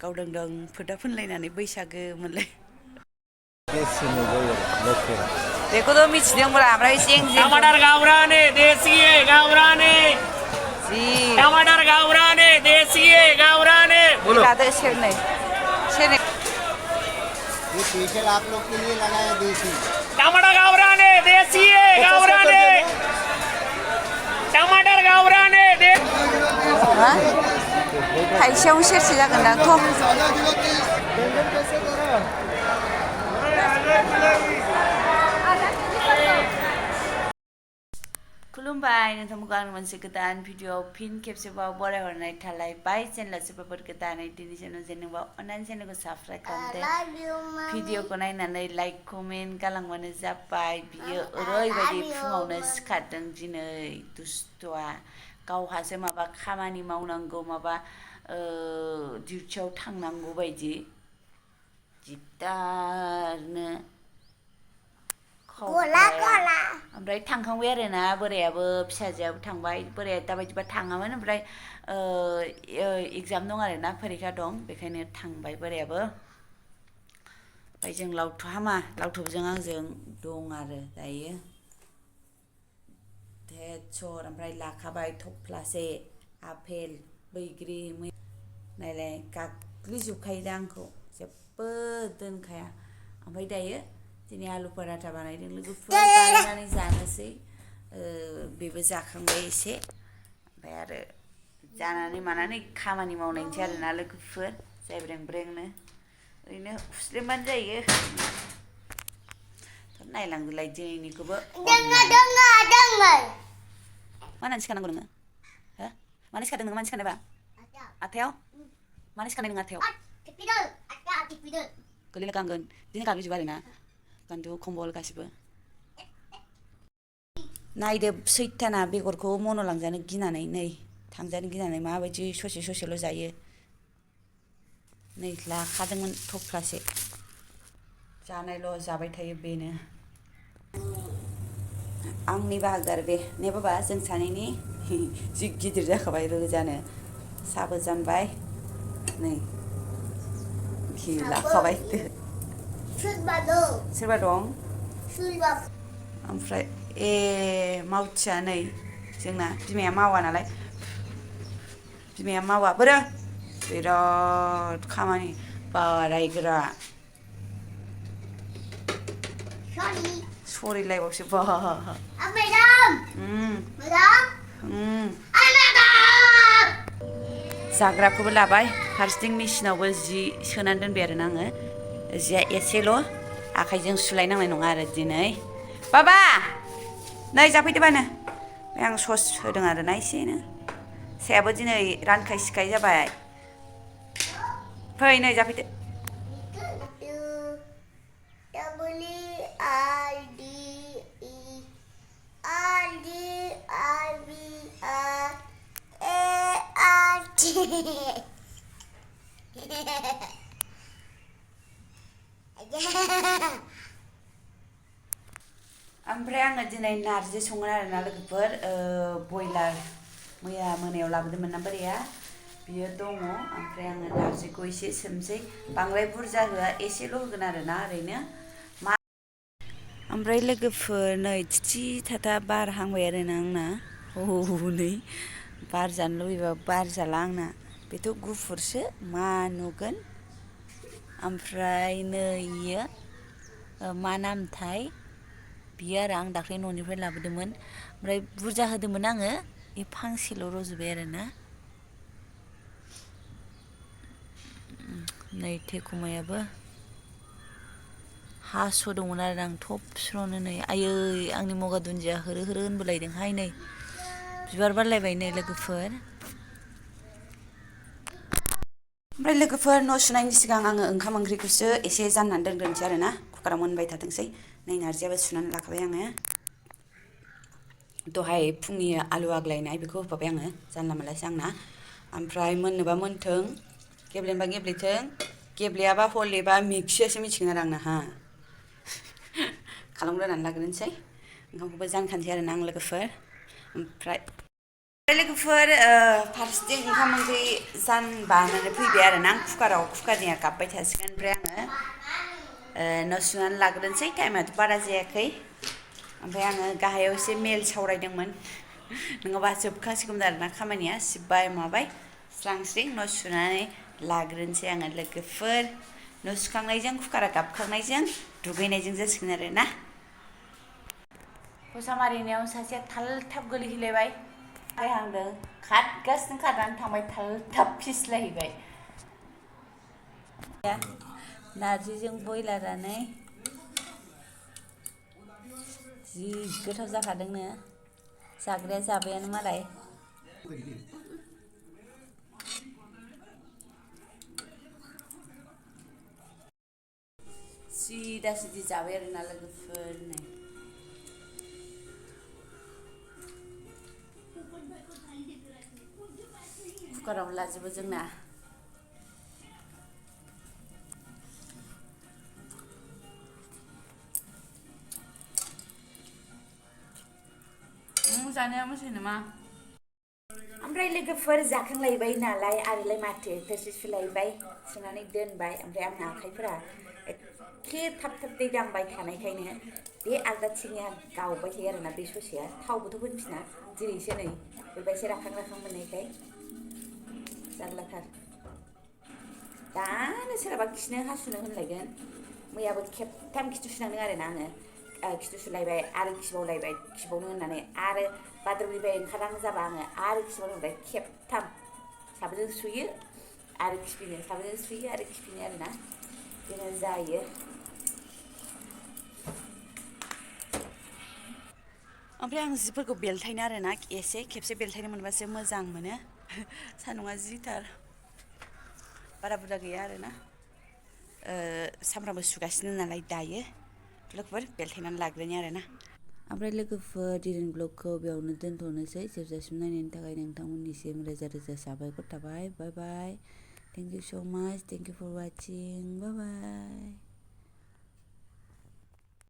गावदों दं फोथा फोनलायनानै बैसागो मोनलाय बेखौथ' मिथिदोंब्रा ओमफ्राय जें जें टमाटर गावराने देसी है गावराने जी टमाटर गावराने देसी है गावराने लादो सेरनै सेरनै ये स्पेशल आप लोग के लिए लगाया देसी टमाटर गावराने देसी है गावराने टमाटर गावराने दे थाइसेयावनो सेरसे जागोनदांथ' खुलुमबाय नोंथांमोनखौ आं मोनसे गोदान भिडिअ फिन खेबसेबाव बरायहरनाय थालायबाय चेनेला जोबोर गोदानै दिनै चेनेल जेनेबा अननानै चेनेलखौ साबस्क्राइब खालामदो भिडिअखौ नायनानै लाइक कमेन्ट गालांबानो जाबाय बियो ओरैबायदि फुङावनो सिखारदों दिनै दुस्थुआ गावहासो माबा खामानि मावनांगौ माबा डिउटियाव थांनांगौ बायदि दिगदारनो ओमफ्राय थांखांबाय आरोना बोरायाबो फिसाजोआबो थांबाय बोराया दाबायदिबा थाङामोन ओमफ्राय एगजाम दं आरोना फरिखा दं बेखायनो थांबाय बोरायाबो ओमफ्राय जों लावथबजों आंजों दं आरो दायो धेदसर ओमफ्राय लाखाबाय थफ्लासे आपेल बैग्रि नायलाय गाग्लिजोबखायो दा आंखौ जेबो दोनखाया ओमफ्राय दायो दिनै आलु पराथा बानायदों लोगोफोर बानायनानै जानोसै बेबो जाखांबाय एसे ओमफ्राय आरो जानानै मानानै खामानि मावनायसै आरोना लोगोफोर जायब्रें ब्रेंनो ओरैनो हुस्लेमबानो जायो नायलांदोलाय दिनैनिखौबो मानो सिखारनांगौ नोङो हो मानो सिखारदों नोङो मानो सिखारनायबा आथायाव मानो सिखारनाय नोङो आथायाव गोलैला गांगोन बिदिनो गाग्लिजोबो आरोना गान्दु खम्बल गासिबो नायदो सैथाना बेगरखौ मन' लांजानो गिनानै नै थांजानो गिनानै माबायदि ससे ससेल' जायो नै लाखादोंमोन थफ्लासे जानायल' जाबाय थायो बेनो आंनि बाहागो आरो बे ने बाबा जों सानैनि जि गिदिर जाखाबाय रोजानो साबो जानबाय नै घि लाखाबाय सोरबा दं ओमफ्राय मावथिया नै जोंना बिमाया मावा नालाय बिमाया मावा बोरो बिराद खामानि बारायग्रा सरिलायबावसो बा जाग्राखौबो लाबाय फारसेथिं मेचिनावबो जि सोनानै दोनबाय आरोना आङो जिया एसेल' आखाइजों सुलायनांनाय नङा आरो दिनै बाबा नै जाफैदोबानो आं सस होदों आरोना एसेनो सायाबो दिनै रानखाय सिखाय जाबाय फै नै जाफैदो ओमफ्राय आङो दिनै नारजि संगोन आरोना लोगोफोर बयलार मैया मोनायाव लाबोदोंमोन ना बोराया बियो दङ ओमफ्राय आङो नारजिखौ एसे सोमसै बांद्राय बुरजा होआ एसेल' होगोन आरोना ओरैनो ओमफ्राय लोगोफोर नै थिथि थाथा बार हांबाय आरोना आंना हनै बार जानो लुबैबा बार जाला आंना बेथ' गुफुरसो मा नुगोन ओमफ्राय नै इयो मा नामथाय बियो आरो आं दाख्लै न'निफ्राय लाबोदोंमोन ओमफ्राय बुरजा होदोंमोन आङो बे फांसेल' रज'बाय आरोना नै थेखुमायाबो हास'दोंमोन आरो आं थबस्र'नो नै आयै आंनि मगा दुन्दिया होरो होरो होनबोलायदोंहाय नै बिबार बारलायबाय नै लोगोफोर ओमफ्राय लोगोफोर न' सुनायनि सिगां आङो ओंखाम ओंख्रिखौसो एसे जाननानै दोनग्रोनोसै आरोना कुकाराव मोनबाय थाथोंसै नै नारजियाबो सुनानै लाखाबाय आङो दहाय फुंनि आलु आग्लायनाय बेखौ होफाबाय आङो जानला मोनलासो आंना ओमफ्राय मोननोबा मोनथों गेब्लेनोबा गेब्लेथों गेब्लेयाबा हलेबा मिक्सियासो मिथिगोन आरो आंना हा खालामग्रोनानै लाग्रोनोसै ओंखामखौबो जानखानोसै आरोना आं लोगोफोर ओमफ्राय लोगोफोर फारसेथिं ओंखाम ओंख्रि बानायनानै फैबाय आरो ना कुकारनिया गाबबाय थासिगोन ओमफ्राय आङो न' सुनानै लाग्रोनोसै टाइमाथ' बारा जायाखै ओमफ्राय आङो गाहायाव एसे मेल सावरायदोंमोन नङाबा जोबखांसिगौमोन आरो ना खामानिया सिबबाय माबाय स्रां स्रिं न' सुनानै लाग्रोनोसै आङो लोगोफोर न' सुखांनायजों कुकारा गाबखांनायजों दुगैनायजों जासिगोन आरो ना फसा मारिनायाव सासेया थाब गोलैहैलायबाय हांदों खारगासिनो खारनानै थांबाय थाब फिस्लायहैबाय नारजिजों बयलारानो जि गोथाव जाखादोंनो जाग्राया जाबायानो मालाय सिदा सिदि जाबाय आरोना लोगोफोर नै कुकारावनो लाजोबो जोंना जानाया मोजां नामा ओमफ्राय लोगोफोर जाखांलायबाय नालाय आरोलाय माथो थोरसि सुलायबाय सुनानै दोनबाय ओमफ्राय आंना आखाइफोरा एखे थाब दै दांबाय थानायखायनो बे आगदाथिंनिया गावबाय थायो आरोना बे ससेया थावबोथ' फोनफिना जेरैसो नै बेबायसो राखां मोननायखाय जारलाथार दानो सोरहाबा खिनो हासुनो होनलायगोन मैयाबो खेबथाम खिथु सुनांदों आरोना आङो खिथु सुलायबाय आरो खिबावनो होननानै आरो बाथरुमनिफ्राय ओंखारहां जाबा आङो आरो खिबावनो होनबाय खेबथाम साबोनजों सुयो आरो खिफिनो साबोनजों सुयो आरो खिफिनो आरोना बिदिनो जायो ओमफ्राय आं जिफोरखौ बेलथायनो आरोना एसे खेबसे बेलथायनो मोनबासो मोजां मोनो सान्दुङा जिथार बारा बुरजा गैया आरोना सामफ्रामबो सुगासिनो नालाय दायो लोगोफोर बेलथायनानै लाग्रोनि आरोना ओमफ्राय लोगोफोर दिनैनि ब्लगखौ बेयावनो दोनथ'नोसै जोबजासिम नायनायनि थाखाय नोंथांमोननिसिम रोजा रोजा साबायखर थाबाय बाय बाय thank you so' much thank you for watching bye bye